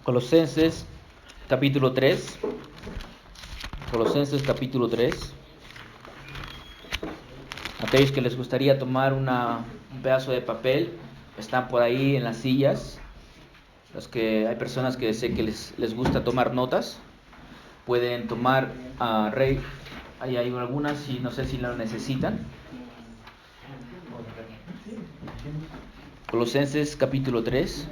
Colosenses capítulo 3. Colosenses capítulo 3. Aquellos que les gustaría tomar un pedazo de papel, están por ahí en las sillas. Los que hay personas que sé que les gusta tomar notas, pueden tomar Rey. Ahí hay algunas y no sé si lo necesitan. Colosenses capítulo 3.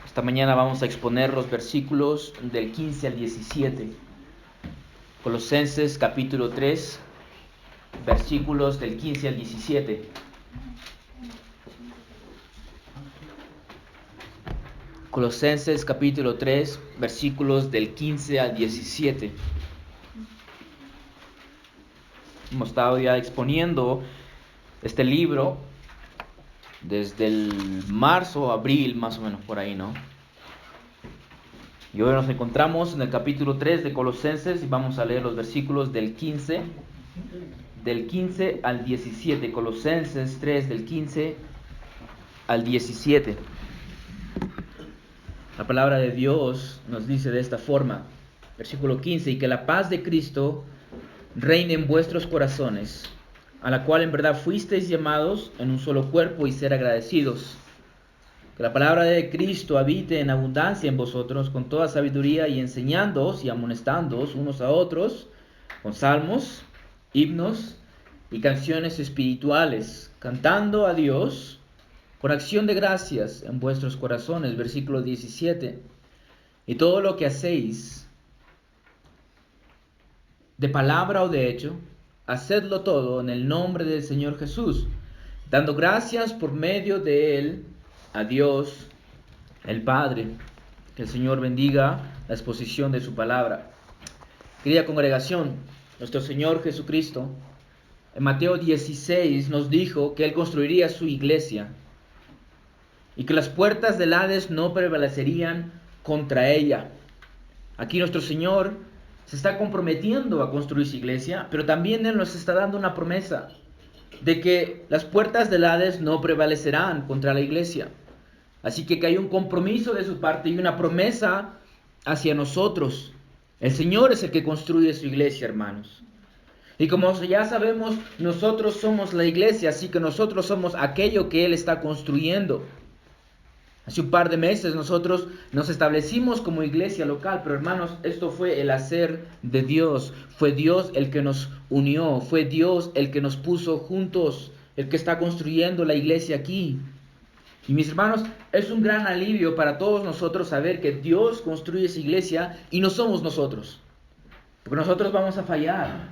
Esta mañana vamos a exponer los versículos del 15 al 17. Colosenses capítulo 3, versículos del 15 al 17. Colosenses capítulo 3, versículos del 15 al 17. Hemos estado ya exponiendo este libro desde el marzo, abril, más o menos por ahí, ¿no? Y hoy nos encontramos en el capítulo 3 de Colosenses y vamos a leer los versículos del 15 al 17. Colosenses 3, del 15 al 17. La palabra de Dios nos dice de esta forma, versículo 15: y que la paz de Cristo reine en vuestros corazones, a la cual en verdad fuisteis llamados en un solo cuerpo, y ser agradecidos. Que la palabra de Cristo habite en abundancia en vosotros, con toda sabiduría, y enseñándoos y amonestándoos unos a otros con salmos, himnos y canciones espirituales, cantando a Dios con acción de gracias en vuestros corazones. Versículo 17. Y todo lo que hacéis, de palabra o de hecho, hacedlo todo en el nombre del Señor Jesús, dando gracias por medio de Él a Dios el Padre. Que el Señor bendiga la exposición de su palabra. Querida congregación, nuestro Señor Jesucristo en Mateo 16 nos dijo que Él construiría su iglesia y que las puertas del Hades no prevalecerían contra ella. Aquí nuestro Señor se está comprometiendo a construir su iglesia, pero también Él nos está dando una promesa de que las puertas del Hades no prevalecerán contra la iglesia. Así que hay un compromiso de su parte y una promesa hacia nosotros. El Señor es el que construye su iglesia, hermanos. Y como ya sabemos, nosotros somos la iglesia, así que nosotros somos aquello que Él está construyendo. Hace un par de meses nosotros nos establecimos como iglesia local, pero hermanos, esto fue el hacer de Dios. Fue Dios el que nos unió, fue Dios el que nos puso juntos, el que está construyendo la iglesia aquí. Y mis hermanos, es un gran alivio para todos nosotros saber que Dios construye esa iglesia y no somos nosotros. Porque nosotros vamos a fallar.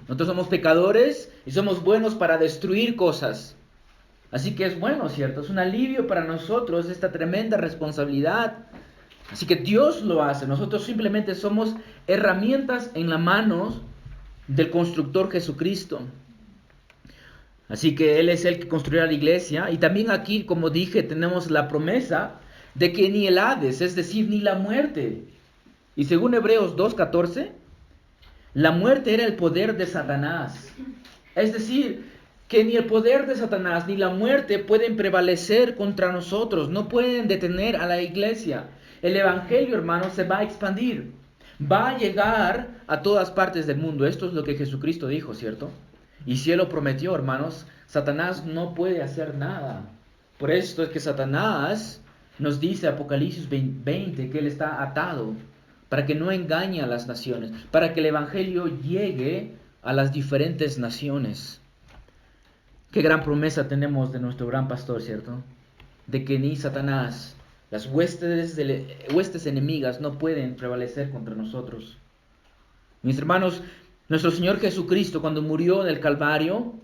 Nosotros somos pecadores y somos buenos para destruir cosas. Así que es bueno, ¿cierto? Es un alivio para nosotros esta tremenda responsabilidad. Así que Dios lo hace. Nosotros simplemente somos herramientas en las manos del constructor Jesucristo. Así que Él es el que construirá la iglesia. Y también aquí, como dije, tenemos la promesa de que ni el Hades, es decir, ni la muerte. Y según Hebreos 2:14, la muerte era el poder de Satanás. Es decir, que ni el poder de Satanás ni la muerte pueden prevalecer contra nosotros. No pueden detener a la iglesia. El evangelio, hermanos, se va a expandir. Va a llegar a todas partes del mundo. Esto es lo que Jesucristo dijo, ¿cierto? Y si Él lo prometió, hermanos, Satanás no puede hacer nada. Por esto es que Satanás nos dice Apocalipsis 20 que Él está atado para que no engañe a las naciones, para que el evangelio llegue a las diferentes naciones. Qué gran promesa tenemos de nuestro gran pastor, ¿cierto? De que ni Satanás, las huestes enemigas no pueden prevalecer contra nosotros. Mis hermanos, nuestro Señor Jesucristo, cuando murió en el Calvario,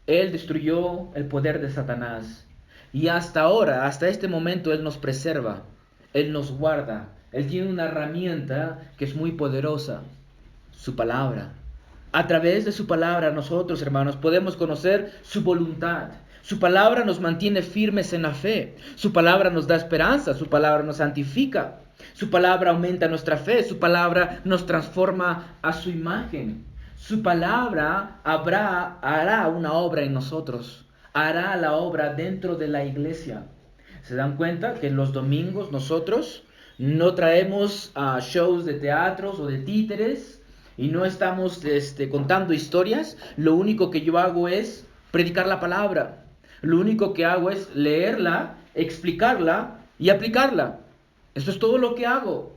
Él destruyó el poder de Satanás. Y hasta ahora, hasta este momento, Él nos preserva, Él nos guarda. Él tiene una herramienta que es muy poderosa, su palabra. A través de su palabra nosotros, hermanos, podemos conocer su voluntad. Su palabra nos mantiene firmes en la fe. Su palabra nos da esperanza. Su palabra nos santifica. Su palabra aumenta nuestra fe. Su palabra nos transforma a su imagen. Su palabra hará una obra en nosotros. hará la obra dentro de la iglesia. ¿Se dan cuenta que los domingos nosotros no traemos shows de teatros o de títeres y no estamos contando historias? Lo único que yo hago es predicar la palabra. Lo único que hago es leerla, explicarla y aplicarla. Eso es todo lo que hago.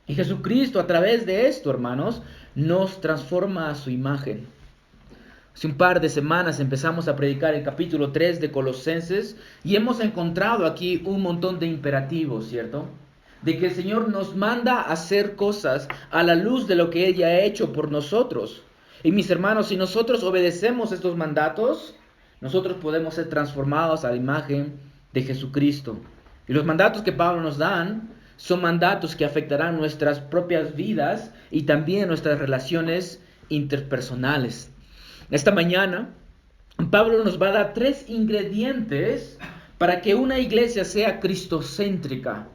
Y Jesucristo, a través de esto, hermanos, nos transforma a su imagen. Hace un par de semanas empezamos a predicar el capítulo 3 de Colosenses y hemos encontrado aquí un montón de imperativos, ¿cierto? De que el Señor nos manda a hacer cosas a la luz de lo que Él ya ha hecho por nosotros. Y mis hermanos, si nosotros obedecemos estos mandatos, nosotros podemos ser transformados a la imagen de Jesucristo. Y los mandatos que Pablo nos dan son mandatos que afectarán nuestras propias vidas y también nuestras relaciones interpersonales. Esta mañana, Pablo nos va a dar 3 ingredientes para que una iglesia sea cristocéntrica.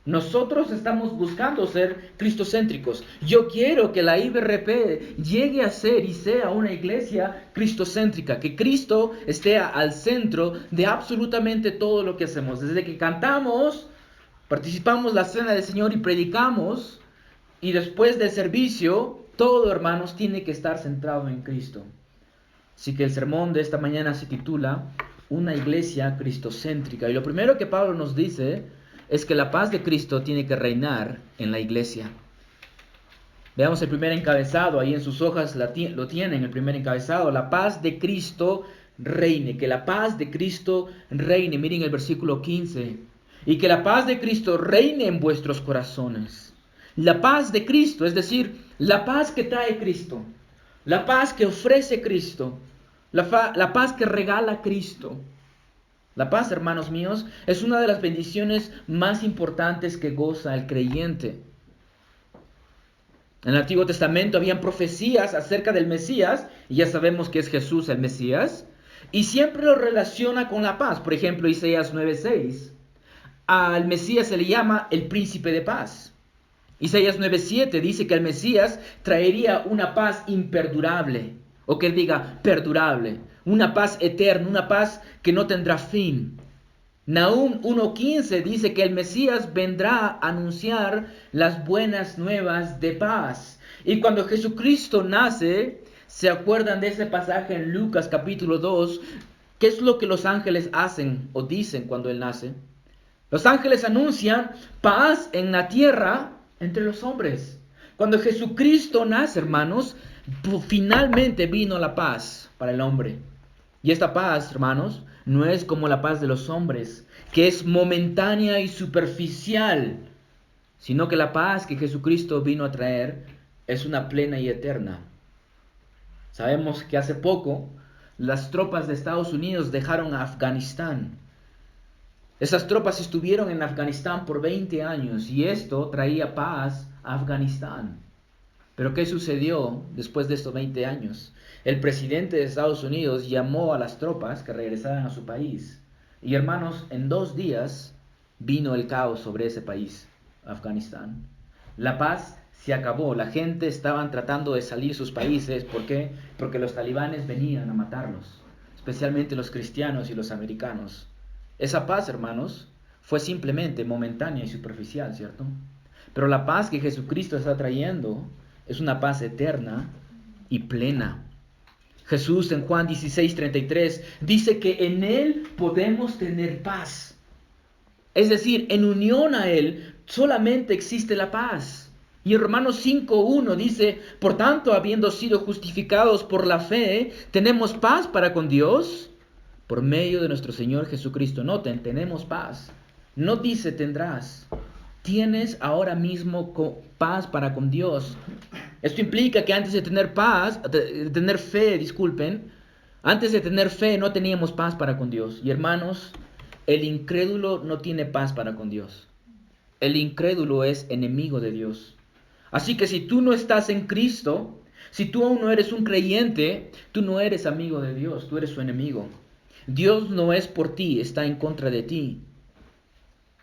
Nosotros estamos buscando ser cristocéntricos. Yo quiero que la IBRP llegue a ser y sea una iglesia cristocéntrica, que Cristo esté al centro de absolutamente todo lo que hacemos. Desde que cantamos, participamos en la cena del Señor y predicamos, y después del servicio, todo, hermanos, tiene que estar centrado en Cristo. Así que el sermón de esta mañana se titula Una iglesia cristocéntrica. Y lo primero que Pablo nos dice es que la paz de Cristo tiene que reinar en la iglesia. Veamos el primer encabezado, ahí en sus hojas lo tienen, el primer encabezado. La paz de Cristo reine, que la paz de Cristo reine. Miren el versículo 15. Y que la paz de Cristo reine en vuestros corazones. La paz de Cristo, es decir, la paz que trae Cristo. La paz que ofrece Cristo. La paz que regala Cristo. La paz, hermanos míos, es una de las bendiciones más importantes que goza el creyente. En el Antiguo Testamento habían profecías acerca del Mesías, y ya sabemos que es Jesús el Mesías, y siempre lo relaciona con la paz. Por ejemplo, Isaías 9:6, al Mesías se le llama el príncipe de paz. Isaías 9:7 dice que el Mesías traería una paz imperdurable, o que él diga perdurable, una paz eterna, una paz que no tendrá fin. Nahum 1:15 dice que el Mesías vendrá a anunciar las buenas nuevas de paz. Y cuando Jesucristo nace, ¿se acuerdan de ese pasaje en Lucas capítulo 2? ¿Qué es lo que los ángeles hacen o dicen cuando Él nace? Los ángeles anuncian paz en la tierra entre los hombres. Cuando Jesucristo nace, hermanos, finalmente vino la paz para el hombre. Y esta paz, hermanos, no es como la paz de los hombres, que es momentánea y superficial, sino que la paz que Jesucristo vino a traer es una plena y eterna. Sabemos que hace poco las tropas de Estados Unidos dejaron a Afganistán. Esas tropas estuvieron en Afganistán por 20 años y esto traía paz a Afganistán. Pero ¿qué sucedió después de estos 20 años? El presidente de Estados Unidos llamó a las tropas que regresaran a su país. Y hermanos, en 2 días vino el caos sobre ese país, Afganistán. La paz se acabó. La gente estaban tratando de salir de sus países. ¿Por qué? Porque los talibanes venían a matarlos, especialmente los cristianos y los americanos. Esa paz, hermanos, fue simplemente momentánea y superficial, ¿cierto? Pero la paz que Jesucristo está trayendo es una paz eterna y plena. Jesús en Juan 16:33 dice que en Él podemos tener paz. Es decir, en unión a Él solamente existe la paz. Y en Romanos 5:1 dice, por tanto, habiendo sido justificados por la fe, tenemos paz para con Dios por medio de nuestro Señor Jesucristo. Noten, tenemos paz. No dice tendrás. Tienes ahora mismo paz para con Dios. Esto implica que antes de tener paz, de tener fe, antes de tener fe no teníamos paz para con Dios. Y hermanos, el incrédulo no tiene paz para con Dios. El incrédulo es enemigo de Dios. Así que si tú no estás en Cristo, si tú aún no eres un creyente, tú no eres amigo de Dios, tú eres su enemigo. Dios no es por ti, está en contra de ti.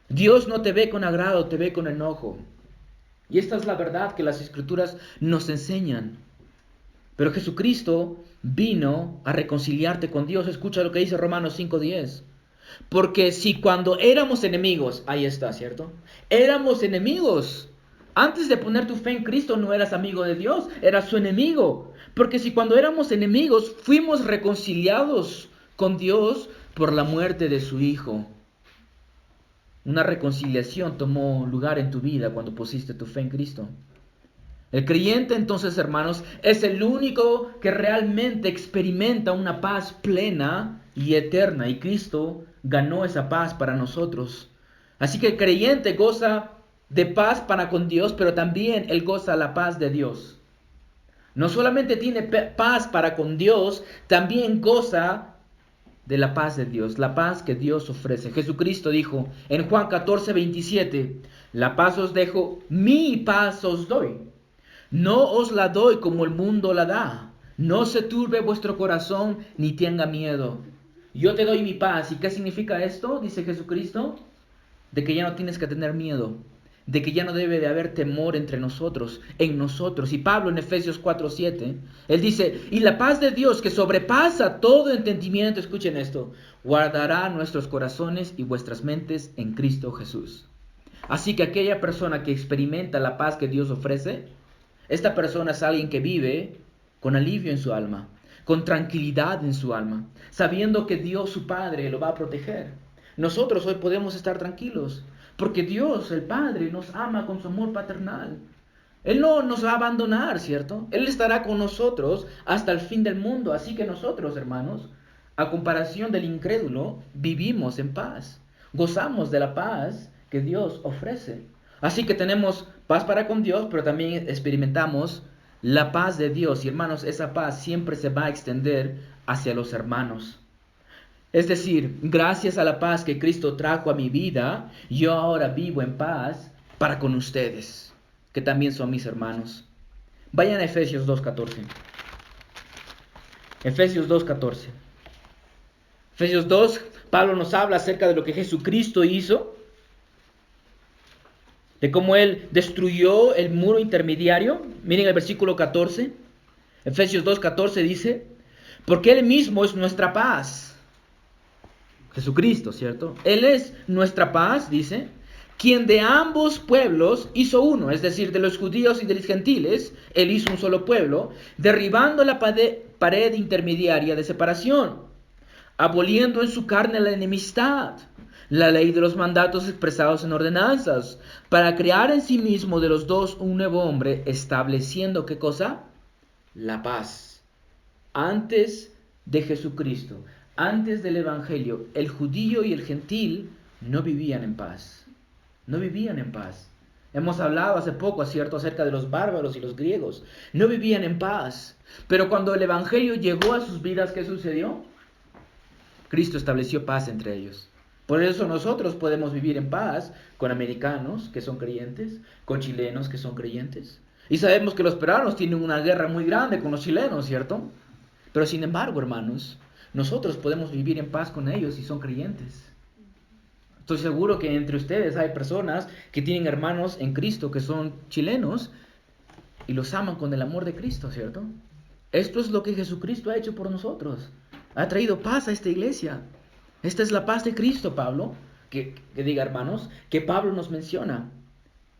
Dios no te ve con agrado, te ve con enojo. Y esta es la verdad que las Escrituras nos enseñan. Pero Jesucristo vino a reconciliarte con Dios. Escucha lo que dice Romanos 5:10. Porque si cuando éramos enemigos, ahí está, ¿cierto? Éramos enemigos. Antes de poner tu fe en Cristo no eras amigo de Dios, eras su enemigo. Porque si cuando éramos enemigos fuimos reconciliados con Dios por la muerte de su Hijo. Una reconciliación tomó lugar en tu vida cuando pusiste tu fe en Cristo. El creyente, entonces, hermanos, es el único que realmente experimenta una paz plena y eterna. Y Cristo ganó esa paz para nosotros. Así que el creyente goza de paz para con Dios, pero también él goza la paz de Dios. No solamente tiene paz para con Dios, también goza de la paz de Dios, la paz que Dios ofrece. Jesucristo dijo en Juan 14:27, la paz os dejo, mi paz os doy. No os la doy como el mundo la da. No se turbe vuestro corazón ni tenga miedo. Yo te doy mi paz. ¿Y qué significa esto? Dice Jesucristo. De que ya no tienes que tener miedo. De que ya no debe de haber temor entre nosotros, en nosotros. Y Pablo en Efesios 4:7, él dice, y la paz de Dios que sobrepasa todo entendimiento, escuchen esto, guardará nuestros corazones y vuestras mentes en Cristo Jesús. Así que aquella persona que experimenta la paz que Dios ofrece, esta persona es alguien que vive con alivio en su alma, con tranquilidad en su alma, sabiendo que Dios su Padre lo va a proteger. Nosotros hoy podemos estar tranquilos, porque Dios, el Padre, nos ama con su amor paternal. Él no nos va a abandonar, ¿cierto? Él estará con nosotros hasta el fin del mundo. Así que nosotros, hermanos, a comparación del incrédulo, vivimos en paz. Gozamos de la paz que Dios ofrece. Así que tenemos paz para con Dios, pero también experimentamos la paz de Dios. Y hermanos, esa paz siempre se va a extender hacia los hermanos. Es decir, gracias a la paz que Cristo trajo a mi vida, yo ahora vivo en paz para con ustedes, que también son mis hermanos. Vayan a Efesios 2:14. Efesios 2:14. Efesios 2, Pablo nos habla acerca de lo que Jesucristo hizo, de cómo Él destruyó el muro intermediario. Miren el versículo 14. Efesios 2:14 dice, porque Él mismo es nuestra paz. Jesucristo, ¿cierto? Él es nuestra paz, dice, quien de ambos pueblos hizo uno, es decir, de los judíos y de los gentiles, Él hizo un solo pueblo, derribando la pared intermediaria de separación, aboliendo en su carne la enemistad, la ley de los mandatos expresados en ordenanzas, para crear en sí mismo de los dos un nuevo hombre, estableciendo, ¿qué cosa? La paz. Antes de Jesucristo, antes del Evangelio, el judío y el gentil no vivían en paz. No vivían en paz. Hemos hablado hace poco, ¿cierto?, acerca de los bárbaros y los griegos. No vivían en paz. Pero cuando el Evangelio llegó a sus vidas, ¿qué sucedió? Cristo estableció paz entre ellos. Por eso nosotros podemos vivir en paz con americanos que son creyentes, con chilenos que son creyentes. Y sabemos que los peruanos tienen una guerra muy grande con los chilenos, ¿cierto? Pero sin embargo, hermanos, nosotros podemos vivir en paz con ellos si son creyentes. Estoy seguro que entre ustedes hay personas que tienen hermanos en Cristo que son chilenos y los aman con el amor de Cristo, ¿cierto? Esto es lo que Jesucristo ha hecho por nosotros. Ha traído paz a esta iglesia. Esta es la paz de Cristo, Pablo, que diga, hermanos, que Pablo nos menciona.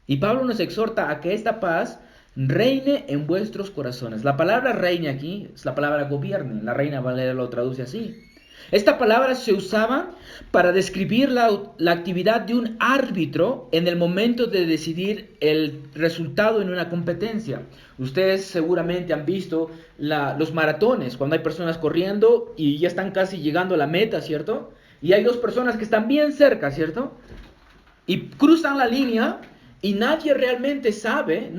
Y Pablo nos exhorta a que esta paz reine en vuestros corazones. La palabra reine aquí es la palabra gobierne. La Reina Valera lo traduce así. Esta palabra se usaba para describir la actividad de un árbitro en el momento de decidir el resultado en una competencia. Ustedes seguramente han visto los maratones, cuando hay personas corriendo y ya están casi llegando a la meta, ¿cierto? Y hay dos personas que están bien cerca, ¿cierto? Y cruzan la línea y nadie realmente sabe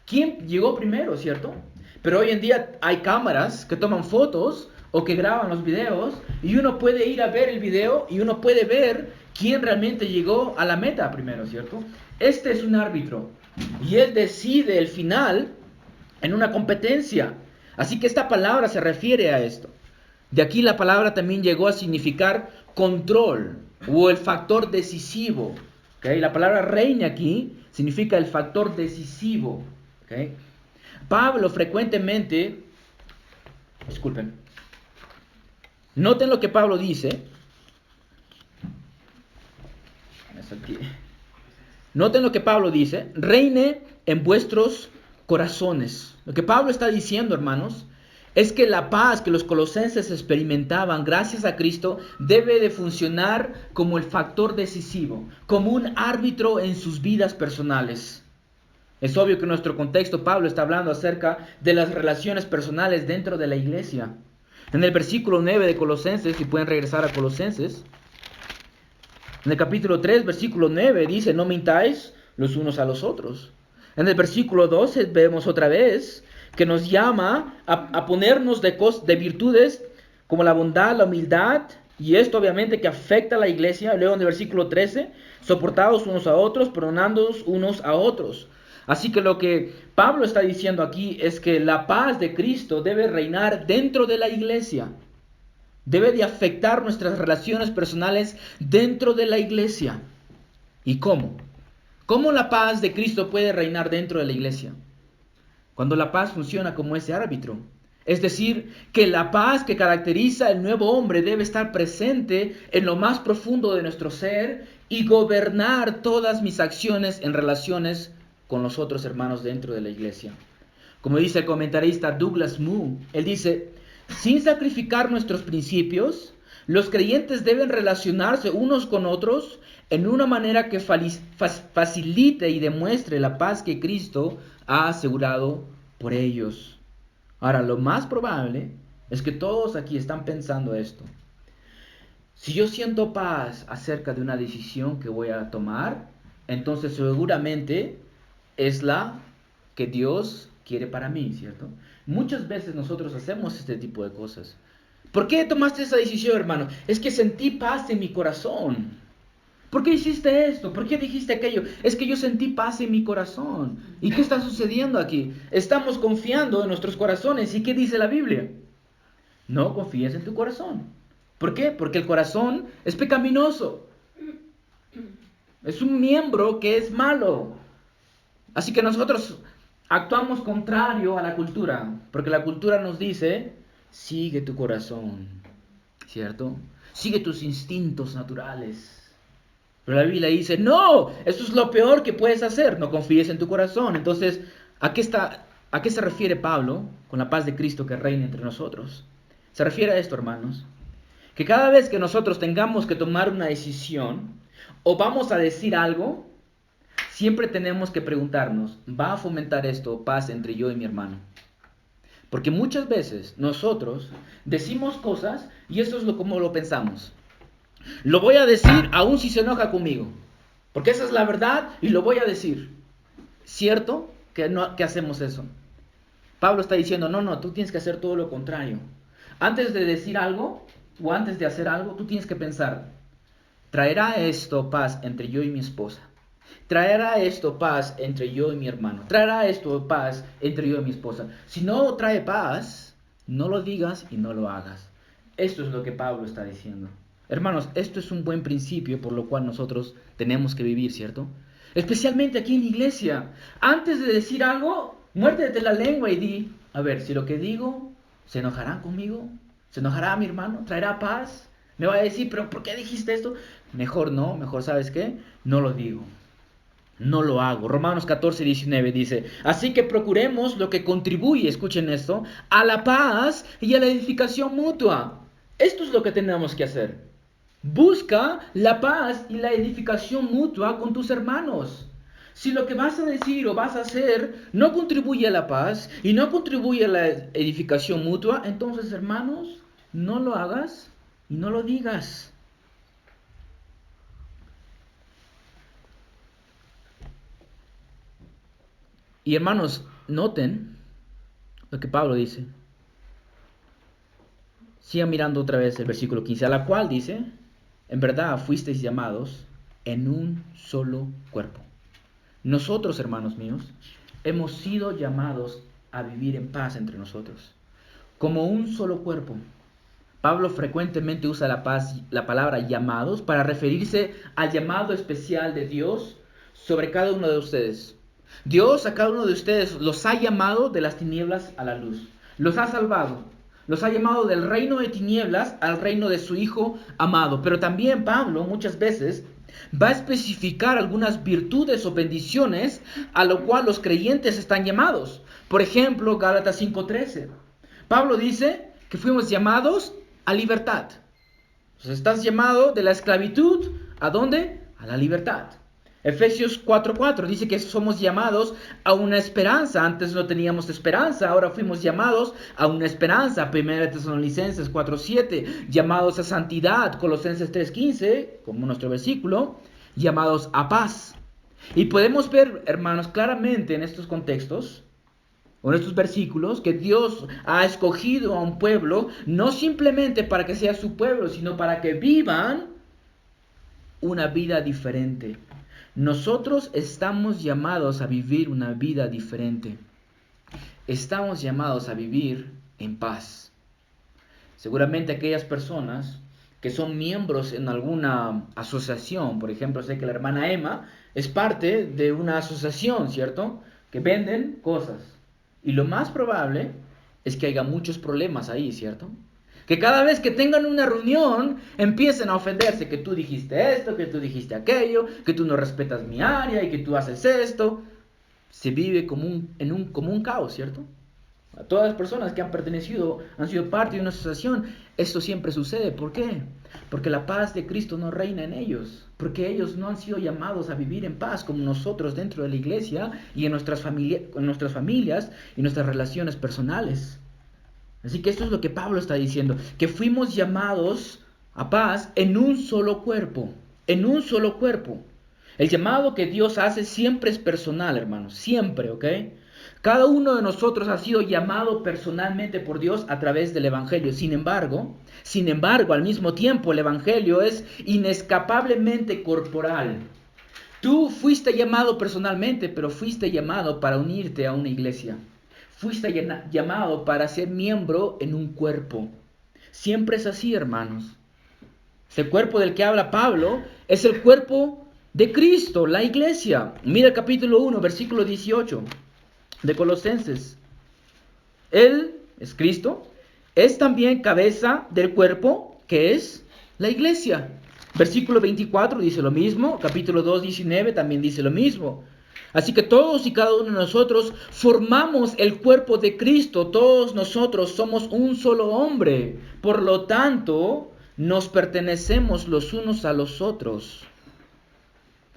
quién llegó primero, ¿cierto? Pero hoy en día hay cámaras que toman fotos o que graban los videos y uno puede ir a ver el video y uno puede ver quién realmente llegó a la meta primero, ¿cierto? Este es un árbitro y él decide el final en una competencia. Así que esta palabra se refiere a esto. De aquí la palabra también llegó a significar control o el factor decisivo. ¿Okay? La palabra reina aquí significa el factor decisivo. ¿Okay? Pablo frecuentemente, disculpen, noten lo que Pablo dice. Noten lo que Pablo dice: reine en vuestros corazones. Lo que Pablo está diciendo, hermanos, es que la paz que los colosenses experimentaban gracias a Cristo debe de funcionar como el factor decisivo, como un árbitro en sus vidas personales. Es obvio que en nuestro contexto Pablo está hablando acerca de las relaciones personales dentro de la iglesia. En el versículo 9 de Colosenses, si pueden regresar a Colosenses, en el capítulo 3, versículo 9, dice: no mintáis los unos a los otros. En el versículo 12 vemos otra vez que nos llama a ponernos de virtudes como la bondad, la humildad, y esto obviamente que afecta a la iglesia. Luego en el versículo 13, soportados unos a otros, perdonándoos unos a otros. Así que lo que Pablo está diciendo aquí es que la paz de Cristo debe reinar dentro de la iglesia. Debe de afectar nuestras relaciones personales dentro de la iglesia. ¿Y cómo? ¿Cómo la paz de Cristo puede reinar dentro de la iglesia? Cuando la paz funciona como ese árbitro. Es decir, que la paz que caracteriza al nuevo hombre debe estar presente en lo más profundo de nuestro ser y gobernar todas mis acciones en relaciones con los otros hermanos dentro de la iglesia. Como dice el comentarista Douglas Moo, él dice: sin sacrificar nuestros principios, los creyentes deben relacionarse unos con otros en una manera que facilite y demuestre la paz que Cristo ha asegurado por ellos. Ahora, lo más probable es que todos aquí están pensando esto: si yo siento paz acerca de una decisión que voy a tomar, entonces seguramente es la que Dios quiere para mí, ¿cierto? Muchas veces nosotros hacemos este tipo de cosas. ¿Por qué tomaste esa decisión, hermano? Es que sentí paz en mi corazón. ¿Por qué hiciste esto? ¿Por qué dijiste aquello? Es que yo sentí paz en mi corazón. ¿Y qué está sucediendo aquí? Estamos confiando en nuestros corazones. ¿Y qué dice la Biblia? No confíes en tu corazón. ¿Por qué? Porque el corazón es pecaminoso. Es un miembro que es malo. Así que nosotros actuamos contrario a la cultura, porque la cultura nos dice: sigue tu corazón, ¿cierto? Sigue tus instintos naturales. Pero la Biblia dice: no, eso es lo peor que puedes hacer, no confíes en tu corazón. Entonces, ¿a qué se refiere Pablo con la paz de Cristo que reina entre nosotros? Se refiere a esto, hermanos: que cada vez que nosotros tengamos que tomar una decisión o vamos a decir algo, siempre tenemos que preguntarnos: ¿va a fomentar esto paz entre yo y mi hermano? Porque muchas veces nosotros decimos cosas y eso es como lo pensamos. Lo voy a decir aun si se enoja conmigo, porque esa es la verdad y lo voy a decir. ¿Cierto que hacemos eso? Pablo está diciendo: no, tú tienes que hacer todo lo contrario. Antes de decir algo o antes de hacer algo, tú tienes que pensar: ¿traerá esto paz entre yo y mi esposa? ¿Traerá esto paz entre yo y mi hermano? ¿Traerá esto paz entre yo y mi esposa? Si no trae paz, no lo digas y no lo hagas. Esto es lo que Pablo está diciendo. Hermanos, esto es un buen principio por lo cual nosotros tenemos que vivir, ¿cierto? Especialmente aquí en la iglesia. Antes de decir algo, muérdete la lengua y di: a ver, si lo que digo, ¿se enojará conmigo? ¿Se enojará mi hermano? ¿Traerá paz? ¿Me va a decir: pero por qué dijiste esto? Mejor no, mejor, ¿sabes qué? No lo digo. No lo hago. Romanos 14:19 dice: así que procuremos lo que contribuye, escuchen esto, a la paz y a la edificación mutua. Esto es lo que tenemos que hacer. Busca la paz y la edificación mutua con tus hermanos. Si lo que vas a decir o vas a hacer no contribuye a la paz y no contribuye a la edificación mutua, entonces, hermanos, no lo hagas y no lo digas. Y hermanos, noten lo que Pablo dice. Sigan mirando otra vez el versículo 15, a la cual dice: en verdad fuisteis llamados en un solo cuerpo. Nosotros, hermanos míos, hemos sido llamados a vivir en paz entre nosotros, como un solo cuerpo. Pablo frecuentemente usa la palabra llamados para referirse al llamado especial de Dios sobre cada uno de ustedes. Dios a cada uno de ustedes los ha llamado de las tinieblas a la luz. Los ha salvado. Los ha llamado del reino de tinieblas al reino de su Hijo amado. Pero también Pablo muchas veces va a especificar algunas virtudes o bendiciones a lo cual los creyentes están llamados. Por ejemplo, Gálatas 5:13. Pablo dice que fuimos llamados a libertad. Entonces, estás llamado de la esclavitud, ¿a dónde? A la libertad. Efesios 4:4 dice que somos llamados a una esperanza. Antes no teníamos esperanza, ahora fuimos llamados a una esperanza. 1 Tesalonicenses 4:7, llamados a santidad. Colosenses 3:15, como nuestro versículo, llamados a paz. Y podemos ver, hermanos, claramente en estos contextos, o en estos versículos, que Dios ha escogido a un pueblo, no simplemente para que sea su pueblo, sino para que vivan una vida diferente. Nosotros estamos llamados a vivir una vida diferente. Estamos llamados a vivir en paz. Seguramente aquellas personas que son miembros en alguna asociación, por ejemplo, sé que la hermana Emma es parte de una asociación, ¿cierto? Que venden cosas. Y lo más probable es que haya muchos problemas ahí, ¿cierto? Que cada vez que tengan una reunión empiecen a ofenderse, que tú dijiste esto, que tú dijiste aquello, que tú no respetas mi área y que tú haces esto. Se vive como un caos, ¿cierto? A todas las personas que han pertenecido, han sido parte de una asociación, esto siempre sucede. ¿Por qué? Porque la paz de Cristo no reina en ellos. Porque ellos no han sido llamados a vivir en paz como nosotros dentro de la iglesia y en nuestras familias y nuestras relaciones personales. Así que esto es lo que Pablo está diciendo, que fuimos llamados a paz en un solo cuerpo, en un solo cuerpo. El llamado que Dios hace siempre es personal, hermanos, siempre, ¿ok? Cada uno de nosotros ha sido llamado personalmente por Dios a través del Evangelio. Sin embargo, al mismo tiempo, el Evangelio es inescapablemente corporal. Tú fuiste llamado personalmente, pero fuiste llamado para unirte a una iglesia. Fuiste llamado para ser miembro en un cuerpo. Siempre es así, hermanos. Este cuerpo del que habla Pablo es el cuerpo de Cristo, la iglesia. Mira el capítulo 1, versículo 18 de Colosenses. Él es Cristo, es también cabeza del cuerpo que es la iglesia. Versículo 24 dice lo mismo, capítulo 2, 19 también dice lo mismo. Así que todos y cada uno de nosotros formamos el cuerpo de Cristo. Todos nosotros somos un solo hombre. Por lo tanto, nos pertenecemos los unos a los otros.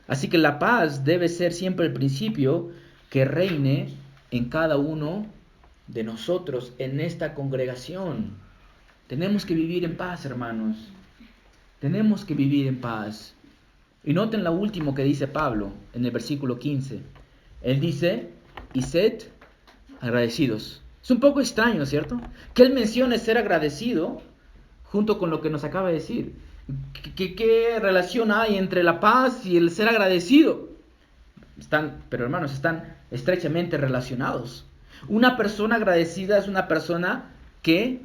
Así que la paz debe ser siempre el principio que reine en cada uno de nosotros, en esta congregación. Tenemos que vivir en paz, hermanos. Tenemos que vivir en paz. Y noten lo último que dice Pablo en el versículo 15. Él dice, y sed agradecidos. Es un poco extraño, ¿cierto? Que él mencione ser agradecido junto con lo que nos acaba de decir. ¿Qué relación hay entre la paz y el ser agradecido? Pero hermanos, están estrechamente relacionados. Una persona agradecida es una persona que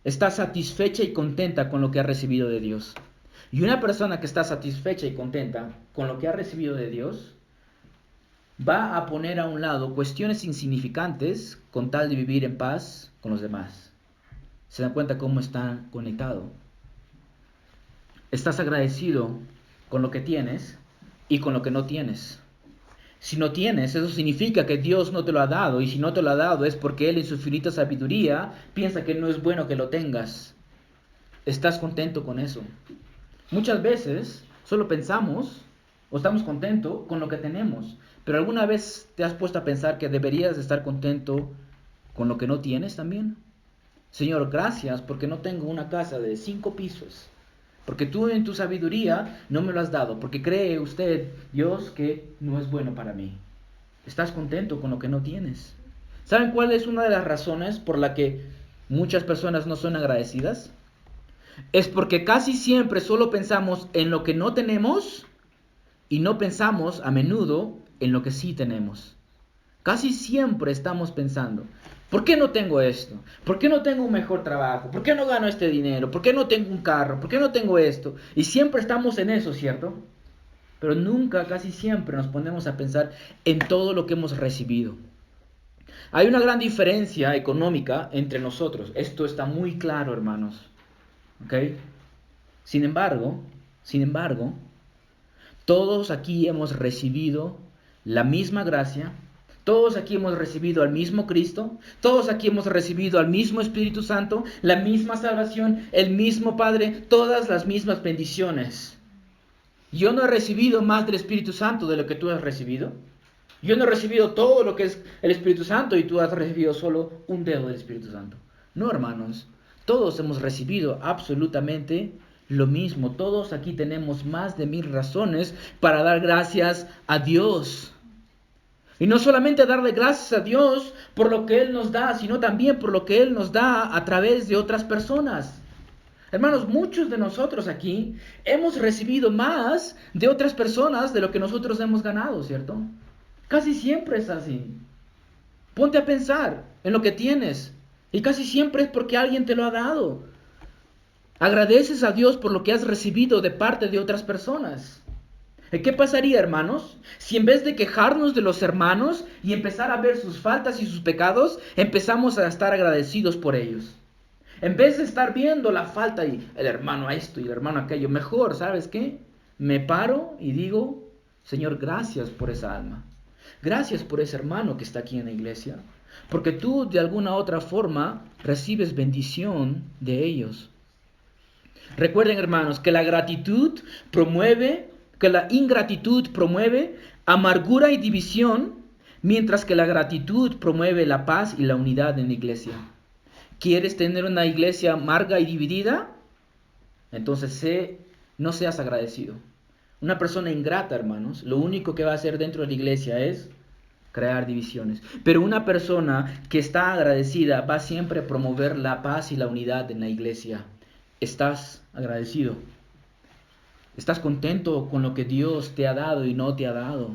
está satisfecha y contenta con lo que ha recibido de Dios. Y una persona que está satisfecha y contenta con lo que ha recibido de Dios va a poner a un lado cuestiones insignificantes con tal de vivir en paz con los demás. ¿Se dan cuenta cómo está conectado? Estás agradecido con lo que tienes y con lo que no tienes. Si no tienes, eso significa que Dios no te lo ha dado. Y si no te lo ha dado es porque Él en su infinita sabiduría piensa que no es bueno que lo tengas. ¿Estás contento con eso? Muchas veces solo pensamos o estamos contentos con lo que tenemos. Pero ¿alguna vez te has puesto a pensar que deberías estar contento con lo que no tienes también? Señor, gracias porque no tengo una casa de 5 pisos. Porque tú en tu sabiduría no me lo has dado. Porque cree usted, Dios, que no es bueno para mí. ¿Estás contento con lo que no tienes? ¿Saben cuál es una de las razones por la que muchas personas no son agradecidas? Es porque casi siempre solo pensamos en lo que no tenemos y no pensamos a menudo en lo que sí tenemos. Casi siempre estamos pensando, ¿por qué no tengo esto? ¿Por qué no tengo un mejor trabajo? ¿Por qué no gano este dinero? ¿Por qué no tengo un carro? ¿Por qué no tengo esto? Y siempre estamos en eso, ¿cierto? pero nunca, casi siempre nos ponemos a pensar en todo lo que hemos recibido. Hay una gran diferencia económica entre nosotros. Esto está muy claro, hermanos. ¿Ok? Sin embargo, todos aquí hemos recibido la misma gracia. Todos aquí hemos recibido al mismo Cristo. Todos aquí hemos recibido al mismo Espíritu Santo, la misma salvación, el mismo Padre, todas las mismas bendiciones. Yo no he recibido más del Espíritu Santo de lo que tú has recibido. Yo no he recibido todo lo que es el Espíritu Santo y tú has recibido solo un dedo del Espíritu Santo. No, hermanos. Todos hemos recibido absolutamente lo mismo. Todos aquí tenemos más de 1000 razones para dar gracias a Dios. Y no solamente darle gracias a Dios por lo que Él nos da, sino también por lo que Él nos da a través de otras personas. Hermanos, muchos de nosotros aquí hemos recibido más de otras personas de lo que nosotros hemos ganado, ¿cierto? Casi siempre es así. Ponte a pensar en lo que tienes y casi siempre es porque alguien te lo ha dado. Agradeces a Dios por lo que has recibido de parte de otras personas. ¿Qué pasaría, hermanos, si en vez de quejarnos de los hermanos y empezar a ver sus faltas y sus pecados, empezamos a estar agradecidos por ellos? En vez de estar viendo la falta y el hermano a esto y el hermano a aquello, mejor, ¿sabes qué? Me paro y digo, Señor, gracias por esa alma. Gracias por ese hermano que está aquí en la iglesia. Porque tú de alguna otra forma recibes bendición de ellos. Recuerden, hermanos, que la ingratitud promueve amargura y división, mientras que la gratitud promueve la paz y la unidad en la iglesia. ¿Quieres tener una iglesia amarga y dividida? Entonces no seas agradecido. Una persona ingrata, hermanos, lo único que va a hacer dentro de la iglesia es crear divisiones. Pero una persona que está agradecida va siempre a promover la paz y la unidad en la iglesia. ¿Estás agradecido? ¿Estás contento con lo que Dios te ha dado y no te ha dado?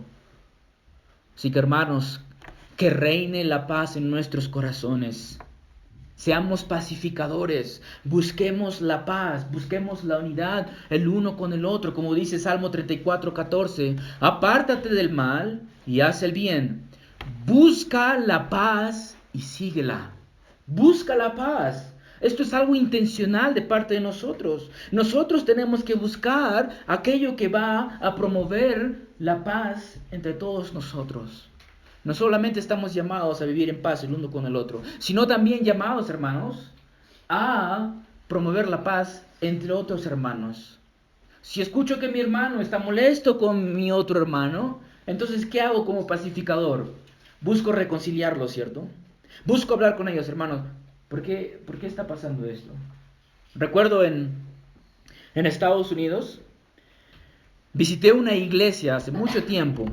Así que, hermanos, que reine la paz en nuestros corazones. Seamos pacificadores, busquemos la paz, busquemos la unidad el uno con el otro, como dice Salmo 34:14. Apártate del mal y haz el bien. Busca la paz y síguela. Busca la paz. Esto es algo intencional de parte de nosotros. Nosotros tenemos que buscar aquello que va a promover la paz entre todos nosotros. No solamente estamos llamados a vivir en paz el uno con el otro, sino también llamados, hermanos, a promover la paz entre otros hermanos. Si escucho que mi hermano está molesto con mi otro hermano, entonces, ¿qué hago como pacificador? Busco reconciliarlo, ¿cierto? Busco hablar con ellos, hermanos. ¿Por qué está pasando esto? Recuerdo en Estados Unidos, visité una iglesia hace mucho tiempo.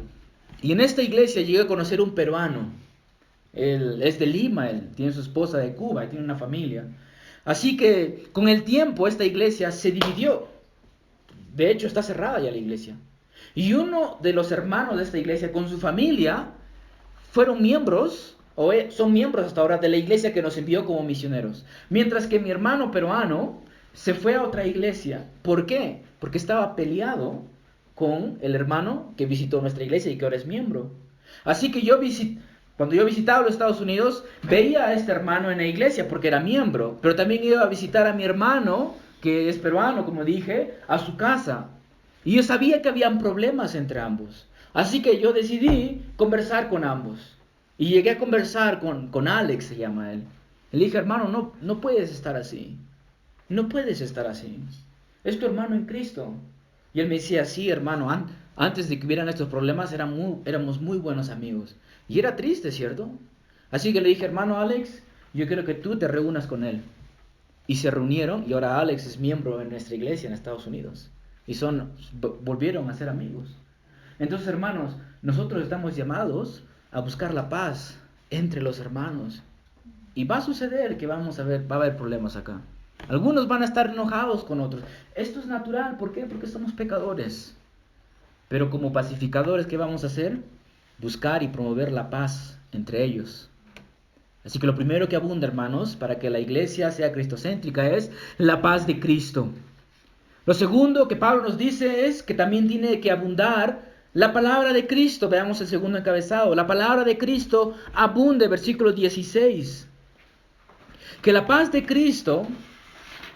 Y en esta iglesia llegué a conocer un peruano. Él es de Lima, él tiene su esposa de Cuba, tiene una familia. Así que con el tiempo esta iglesia se dividió. De hecho está cerrada ya la iglesia. Y uno de los hermanos de esta iglesia con su familia fueron miembros, son miembros hasta ahora de la iglesia que nos envió como misioneros. Mientras que mi hermano peruano se fue a otra iglesia. ¿Por qué? Porque estaba peleado con el hermano que visitó nuestra iglesia y que ahora es miembro. Así que cuando yo visitaba los Estados Unidos, veía a este hermano en la iglesia porque era miembro, pero también iba a visitar a mi hermano, que es peruano, como dije, a su casa. Y yo sabía que habían problemas entre ambos. Así que yo decidí conversar con ambos. Y llegué a conversar con Alex, se llama él. Le dije, hermano, no puedes estar así. No puedes estar así. Es tu hermano en Cristo. Y él me decía, sí, hermano, antes de que hubieran estos problemas éramos muy buenos amigos. Y era triste, ¿cierto? Así que le dije, hermano Alex, yo quiero que tú te reúnas con él. Y se reunieron y ahora Alex es miembro de nuestra iglesia en Estados Unidos. Y volvieron a ser amigos. Entonces, hermanos, nosotros estamos llamados a buscar la paz entre los hermanos. Y va a suceder que va a haber problemas acá. Algunos van a estar enojados con otros. Esto es natural. ¿Por qué? Porque somos pecadores. Pero como pacificadores, ¿qué vamos a hacer? Buscar y promover la paz entre ellos. Así que lo primero que abunda, hermanos, para que la iglesia sea cristocéntrica es la paz de Cristo. Lo segundo que Pablo nos dice es que también tiene que abundar la palabra de Cristo. Veamos el segundo encabezado. La palabra de Cristo abunde, versículo 16. Que la paz de Cristo,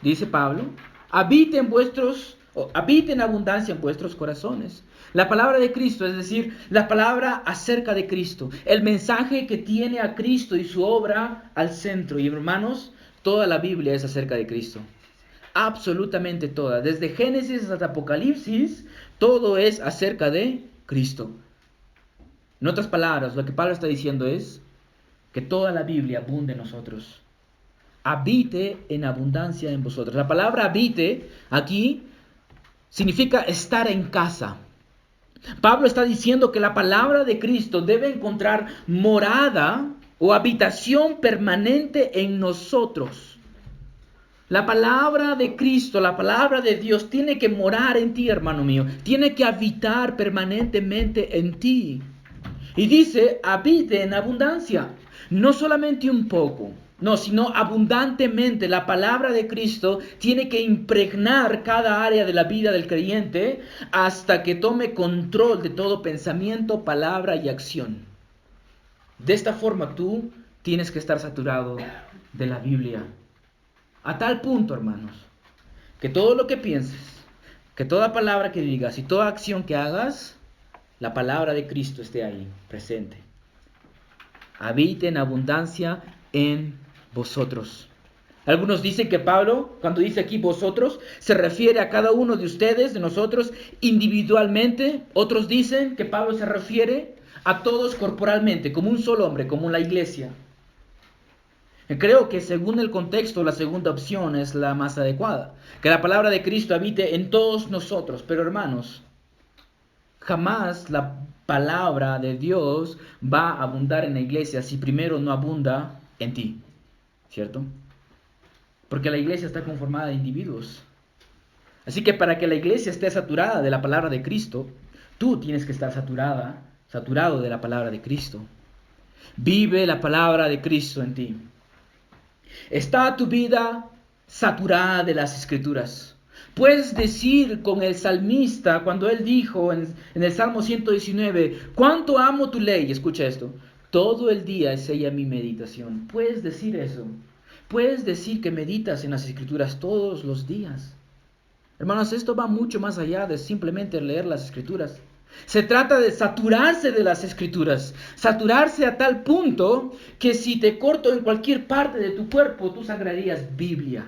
dice Pablo, habite en abundancia en vuestros corazones. La palabra de Cristo, es decir, la palabra acerca de Cristo, el mensaje que tiene a Cristo y su obra al centro. Y hermanos, toda la Biblia es acerca de Cristo. Absolutamente toda. Desde Génesis hasta Apocalipsis, todo es acerca de Cristo. En otras palabras, lo que Pablo está diciendo es que toda la Biblia abunde en nosotros. Habite en abundancia en vosotros. La palabra habite aquí significa estar en casa. Pablo está diciendo que la palabra de Cristo debe encontrar morada o habitación permanente en nosotros. La palabra de Cristo, la palabra de Dios tiene que morar en ti, hermano mío. Tiene que habitar permanentemente en ti. Y dice, habite en abundancia. No solamente un poco, no, sino abundantemente. La palabra de Cristo tiene que impregnar cada área de la vida del creyente hasta que tome control de todo pensamiento, palabra y acción. De esta forma tú tienes que estar saturado de la Biblia. A tal punto, hermanos, que todo lo que pienses, que toda palabra que digas y toda acción que hagas, la palabra de Cristo esté ahí, presente. Habite en abundancia en vosotros. Algunos dicen que Pablo, cuando dice aquí vosotros, se refiere a cada uno de ustedes, de nosotros, individualmente. Otros dicen que Pablo se refiere a todos corporalmente, como un solo hombre, como la iglesia. Creo que según el contexto, la segunda opción es la más adecuada. Que la palabra de Cristo habite en todos nosotros. Pero hermanos, jamás la palabra de Dios va a abundar en la iglesia si primero no abunda en ti. ¿Cierto? Porque la iglesia está conformada de individuos. Así que para que la iglesia esté saturada de la palabra de Cristo, tú tienes que estar saturado de la palabra de Cristo. Vive la palabra de Cristo en ti. ¿Está tu vida saturada de las Escrituras? Puedes decir con el salmista cuando él dijo en el Salmo 119, ¿cuánto amo tu ley? Escucha esto. Todo el día es ella mi meditación. Puedes decir eso. Puedes decir que meditas en las Escrituras todos los días. Hermanos, esto va mucho más allá de simplemente leer las Escrituras. Se trata de saturarse de las Escrituras, saturarse a tal punto que si te corto en cualquier parte de tu cuerpo, tú sangrarías Biblia.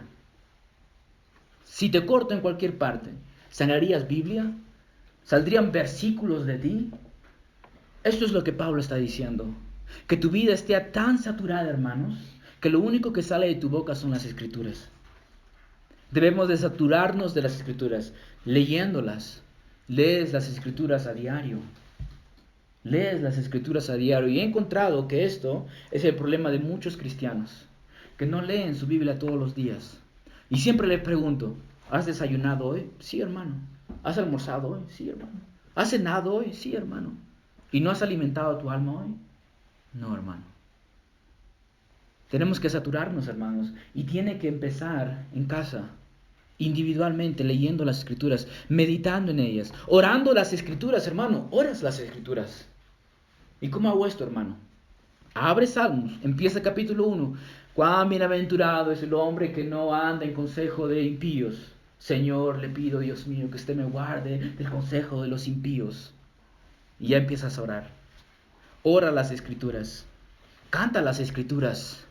Si te corto en cualquier parte, ¿sangrarías Biblia? ¿Saldrían versículos de ti? Esto es lo que Pablo está diciendo. Que tu vida esté tan saturada, hermanos, que lo único que sale de tu boca son las Escrituras. Debemos de saturarnos de las Escrituras, leyéndolas. Lees las Escrituras a diario. Lees las Escrituras a diario. Y he encontrado que esto es el problema de muchos cristianos, que no leen su Biblia todos los días. Y siempre le pregunto, ¿has desayunado hoy? Sí, hermano. ¿Has almorzado hoy? Sí, hermano. ¿Has cenado hoy? Sí, hermano. ¿Y no has alimentado tu alma hoy? No, hermano. Tenemos que saturarnos, hermanos. Y tiene que empezar en casa, individualmente, leyendo las Escrituras, meditando en ellas, orando las Escrituras, hermano. Oras las Escrituras. ¿Y cómo hago esto, hermano? Abre Salmos, empieza capítulo 1. Cuán bienaventurado es el hombre que no anda en consejo de impíos. Señor, le pido, Dios mío, que usted me guarde del consejo de los impíos. Y ya empiezas a orar. Ora las Escrituras. Canta las Escrituras.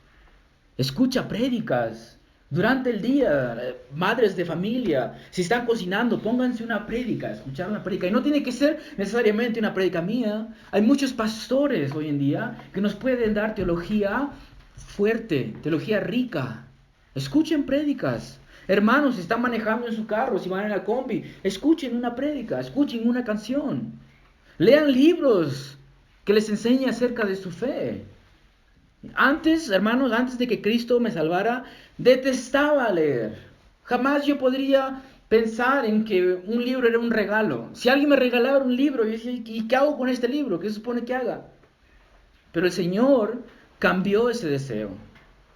Escucha prédicas. Durante el día, madres de familia, si están cocinando, pónganse una prédica, escuchar una prédica. Y no tiene que ser necesariamente una prédica mía. Hay muchos pastores hoy en día que nos pueden dar teología fuerte, teología rica. Escuchen prédicas. Hermanos, si están manejando en su carro, si van en la combi, escuchen una prédica, escuchen una canción. Lean libros que les enseñen acerca de su fe. Antes, hermanos, antes de que Cristo me salvara, detestaba leer. Jamás yo podría pensar en que un libro era un regalo. Si alguien me regalara un libro, yo decía, ¿y qué hago con este libro? ¿Qué se supone que haga? Pero el Señor cambió ese deseo.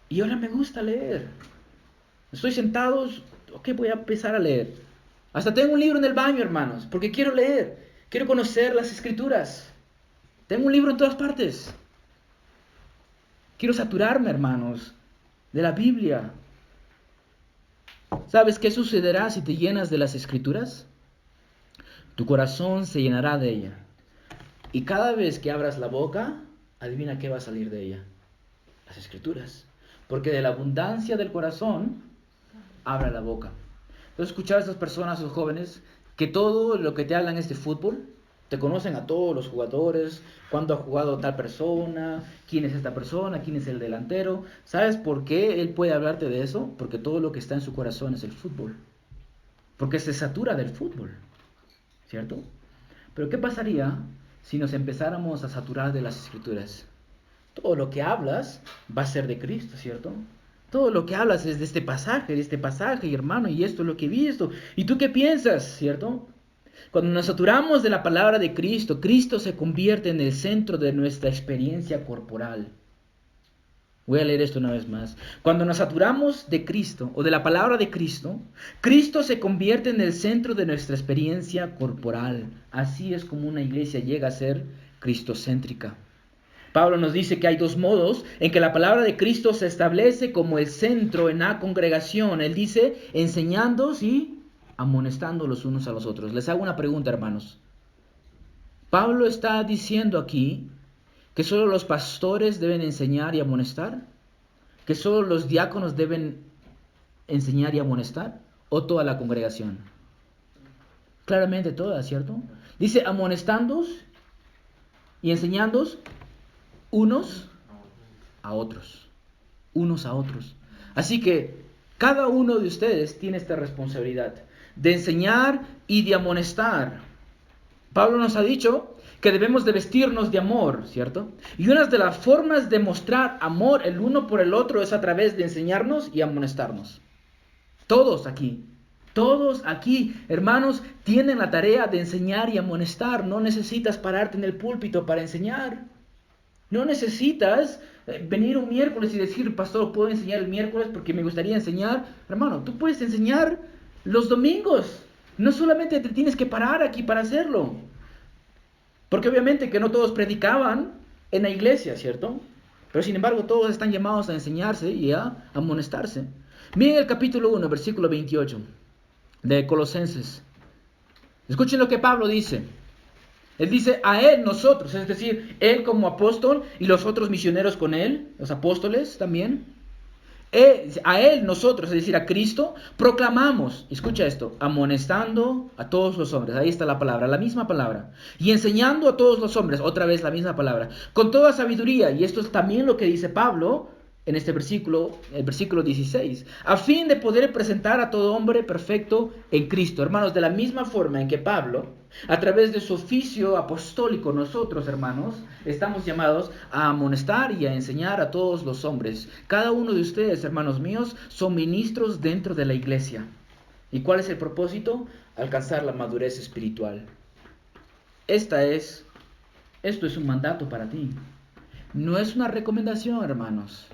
Y ahora me gusta leer. Estoy sentado, ok, voy a empezar a leer. Hasta tengo un libro en el baño, hermanos, porque quiero leer, quiero conocer las Escrituras. Tengo un libro en todas partes. Quiero saturarme, hermanos, de la Biblia. ¿Sabes qué sucederá si te llenas de las Escrituras? Tu corazón se llenará de ella. Y cada vez que abras la boca, adivina qué va a salir de ella. Las Escrituras. Porque de la abundancia del corazón, abra la boca. Entonces, escuchar a estas personas, a esos jóvenes, que todo lo que te hablan es de fútbol, te conocen a todos los jugadores, cuándo ha jugado tal persona, quién es esta persona, quién es el delantero. ¿Sabes por qué él puede hablarte de eso? Porque todo lo que está en su corazón es el fútbol. Porque se satura del fútbol, ¿cierto? Pero ¿qué pasaría si nos empezáramos a saturar de las Escrituras? Todo lo que hablas va a ser de Cristo, ¿cierto? Todo lo que hablas es de este pasaje, hermano, y esto es lo que he visto. ¿Y tú qué piensas, cierto? Cuando nos saturamos de la palabra de Cristo, Cristo se convierte en el centro de nuestra experiencia corporal. Voy a leer esto una vez más. Cuando nos saturamos de Cristo o de la palabra de Cristo, Cristo se convierte en el centro de nuestra experiencia corporal. Así es como una iglesia llega a ser cristocéntrica. Pablo nos dice que hay dos modos en que la palabra de Cristo se establece como el centro en la congregación. Él dice, enseñando y amonestando los unos a los otros. Les hago una pregunta, hermanos. Pablo está diciendo aquí que solo los pastores deben enseñar y amonestar, que solo los diáconos deben enseñar y amonestar, o toda la congregación. Claramente toda, ¿cierto? Dice amonestándoos y enseñándoos unos a otros. Unos a otros. Así que cada uno de ustedes tiene esta responsabilidad de enseñar y de amonestar. Pablo nos ha dicho que debemos de vestirnos de amor, ¿cierto? Y una de las formas de mostrar amor el uno por el otro es a través de enseñarnos y amonestarnos. Todos aquí, hermanos, tienen la tarea de enseñar y amonestar. No necesitas pararte en el púlpito para enseñar. No necesitas venir un miércoles y decir, pastor, ¿puedo enseñar el miércoles porque me gustaría enseñar? Hermano, tú puedes enseñar los domingos. No solamente te tienes que parar aquí para hacerlo. Porque obviamente que no todos predicaban en la iglesia, ¿cierto? Pero sin embargo todos están llamados a enseñarse y a amonestarse. Miren el capítulo 1, versículo 28 de Colosenses. Escuchen lo que Pablo dice. Él dice, a él nosotros, es decir, él como apóstol y los otros misioneros con él, los apóstoles también. A él nosotros, es decir, a Cristo, proclamamos, escucha esto, amonestando a todos los hombres, ahí está la palabra, la misma palabra, y enseñando a todos los hombres, otra vez la misma palabra, con toda sabiduría, y esto es también lo que dice Pablo en este versículo, el versículo 16, a fin de poder presentar a todo hombre perfecto en Cristo. Hermanos, de la misma forma en que Pablo, a través de su oficio apostólico, nosotros, hermanos, estamos llamados a amonestar y a enseñar a todos los hombres. Cada uno de ustedes, hermanos míos, son ministros dentro de la iglesia. ¿Y cuál es el propósito? Alcanzar la madurez espiritual. Esto es un mandato para ti. No es una recomendación, hermanos.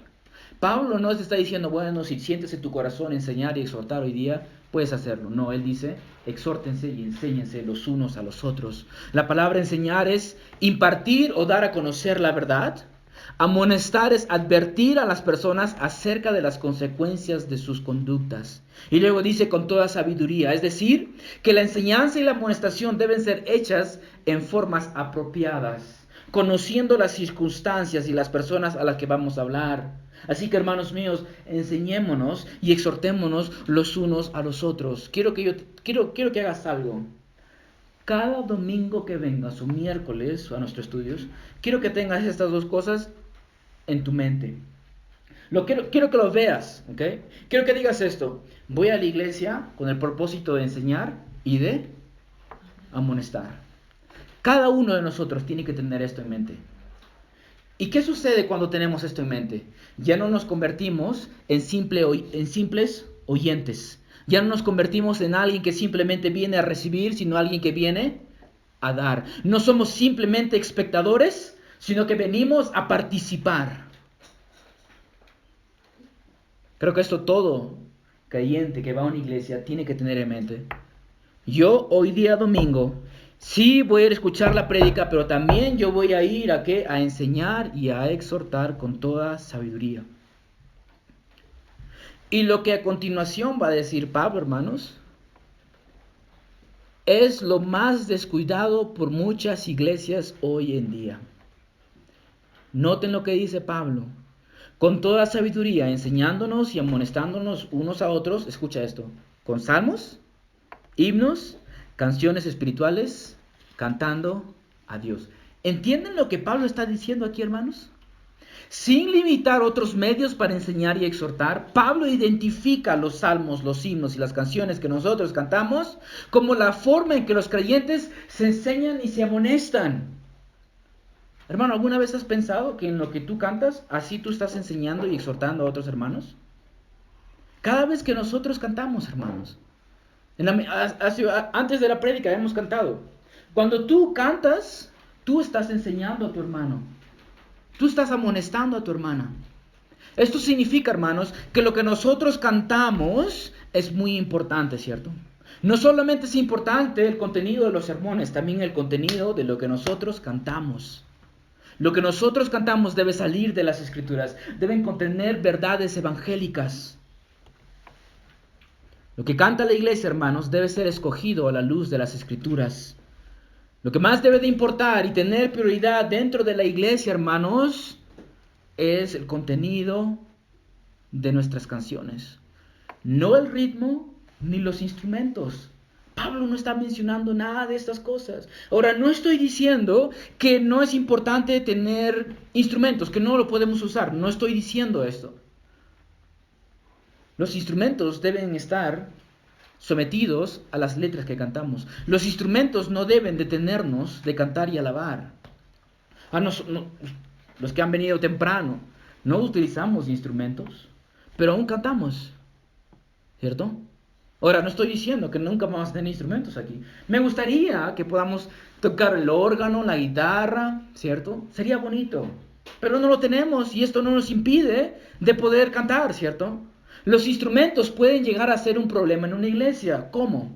Pablo no te está diciendo, bueno, si sientes en tu corazón enseñar y exhortar hoy día, puedes hacerlo. No, él dice, exhórtense y enséñense los unos a los otros. La palabra enseñar es impartir o dar a conocer la verdad. Amonestar es advertir a las personas acerca de las consecuencias de sus conductas. Y luego dice con toda sabiduría, es decir, que la enseñanza y la amonestación deben ser hechas en formas apropiadas, conociendo las circunstancias y las personas a las que vamos a hablar. Así que, hermanos míos, enseñémonos y exhortémonos los unos a los otros. Quiero que hagas algo. Cada domingo que vengas o miércoles a nuestros estudios, quiero que tengas estas dos cosas en tu mente. Quiero que lo veas, ¿ok? Quiero que digas esto. Voy a la iglesia con el propósito de enseñar y de amonestar. Cada uno de nosotros tiene que tener esto en mente. ¿Y qué sucede cuando tenemos esto en mente? Ya no nos convertimos en simples oyentes. Ya no nos convertimos en alguien que simplemente viene a recibir, sino alguien que viene a dar. No somos simplemente espectadores, sino que venimos a participar. Creo que esto todo creyente que va a una iglesia tiene que tener en mente. Yo hoy día domingo, sí voy a ir a escuchar la prédica, pero también yo voy a ir a ¿qué? A enseñar y a exhortar con toda sabiduría. Y lo que a continuación va a decir Pablo, hermanos, es lo más descuidado por muchas iglesias hoy en día. Noten lo que dice Pablo. Con toda sabiduría, enseñándonos y amonestándonos unos a otros, escucha esto, con salmos, himnos, canciones espirituales, cantando a Dios. ¿Entienden lo que Pablo está diciendo aquí, hermanos? Sin limitar otros medios para enseñar y exhortar, Pablo identifica los salmos, los himnos y las canciones que nosotros cantamos como la forma en que los creyentes se enseñan y se amonestan. Hermano, ¿alguna vez has pensado que en lo que tú cantas, así tú estás enseñando y exhortando a otros hermanos? Cada vez que nosotros cantamos, hermanos, antes de la prédica hemos cantado. Cuando tú cantas, tú estás enseñando a tu hermano. Tú estás amonestando a tu hermana. Esto significa, hermanos, que lo que nosotros cantamos es muy importante, ¿cierto? No solamente es importante el contenido de los sermones, también el contenido de lo que nosotros cantamos. Lo que nosotros cantamos debe salir de las Escrituras, deben contener verdades evangélicas. Lo que canta la iglesia, hermanos, debe ser escogido a la luz de las Escrituras. Lo que más debe de importar y tener prioridad dentro de la iglesia, hermanos, es el contenido de nuestras canciones. No el ritmo ni los instrumentos. Pablo no está mencionando nada de estas cosas. Ahora, no estoy diciendo que no es importante tener instrumentos, que no lo podemos usar. No estoy diciendo esto. Los instrumentos deben estar sometidos a las letras que cantamos. Los instrumentos no deben detenernos de cantar y alabar. Los que han venido temprano, no utilizamos instrumentos, pero aún cantamos, ¿cierto? Ahora, no estoy diciendo que nunca vamos a tener instrumentos aquí. Me gustaría que podamos tocar el órgano, la guitarra, ¿cierto? Sería bonito, pero no lo tenemos y esto no nos impide de poder cantar, ¿cierto? Los instrumentos pueden llegar a ser un problema en una iglesia. ¿Cómo?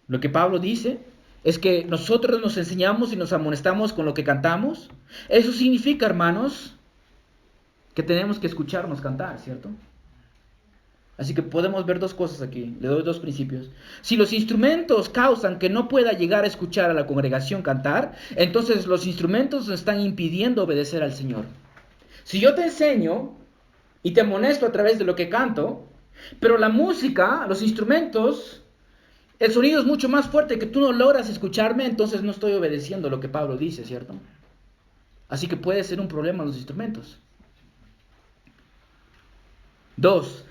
Lo que Pablo dice es que nosotros nos enseñamos y nos amonestamos con lo que cantamos. Eso significa, hermanos, que tenemos que escucharnos cantar, ¿cierto? Así que podemos ver dos cosas aquí. Le doy dos principios. Si los instrumentos causan que no pueda llegar a escuchar a la congregación cantar, entonces los instrumentos nos están impidiendo obedecer al Señor. Si yo te enseño y te amonesto a través de lo que canto, pero la música, los instrumentos, el sonido es mucho más fuerte que tú no logras escucharme, entonces no estoy obedeciendo lo que Pablo dice, ¿cierto? Así que puede ser un problema los instrumentos. 2.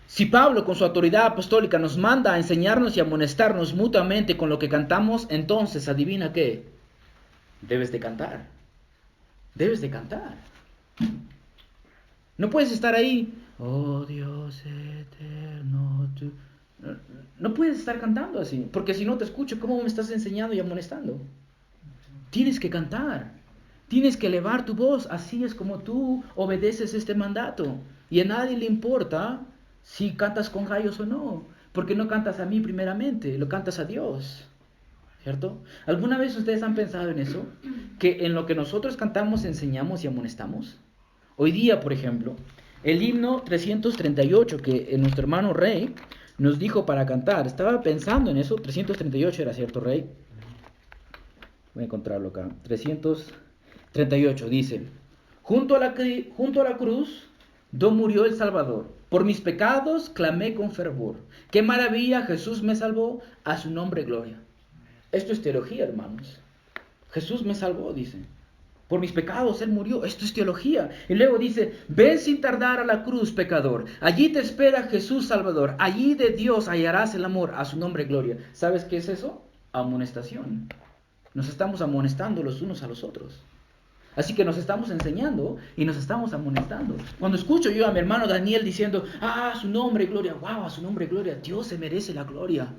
Si Pablo con su autoridad apostólica nos manda a enseñarnos y amonestarnos mutuamente con lo que cantamos, entonces adivina qué, debes de cantar. Debes de cantar. No puedes estar ahí, oh Dios eterno, tú... No puedes estar cantando así, porque si no te escucho, ¿cómo me estás enseñando y amonestando? Tienes que cantar, tienes que elevar tu voz, así es como tú obedeces este mandato. Y a nadie le importa si cantas con gallos o no, porque no cantas a mí primeramente, lo cantas a Dios, ¿cierto? ¿Alguna vez ustedes han pensado en eso? Que en lo que nosotros cantamos, enseñamos y amonestamos. Hoy día, por ejemplo, el himno 338 que nuestro hermano Rey nos dijo para cantar, estaba pensando en eso. 338 era, ¿cierto, Rey? Voy a encontrarlo acá. 338 dice: junto a la cruz do murió el Salvador, por mis pecados clamé con fervor, qué maravilla, Jesús me salvó, a su nombre gloria. Esto es teología, hermanos. Jesús me salvó, dice. Por mis pecados Él murió. Esto es teología. Y luego dice: ven sin tardar a la cruz, pecador. Allí te espera Jesús Salvador. Allí de Dios hallarás el amor, a su nombre gloria. ¿Sabes qué es eso? Amonestación. Nos estamos amonestando los unos a los otros. Así que nos estamos enseñando y nos estamos amonestando. Cuando escucho yo a mi hermano Daniel diciendo: a su nombre gloria, wow, a su nombre gloria, Dios se merece la gloria.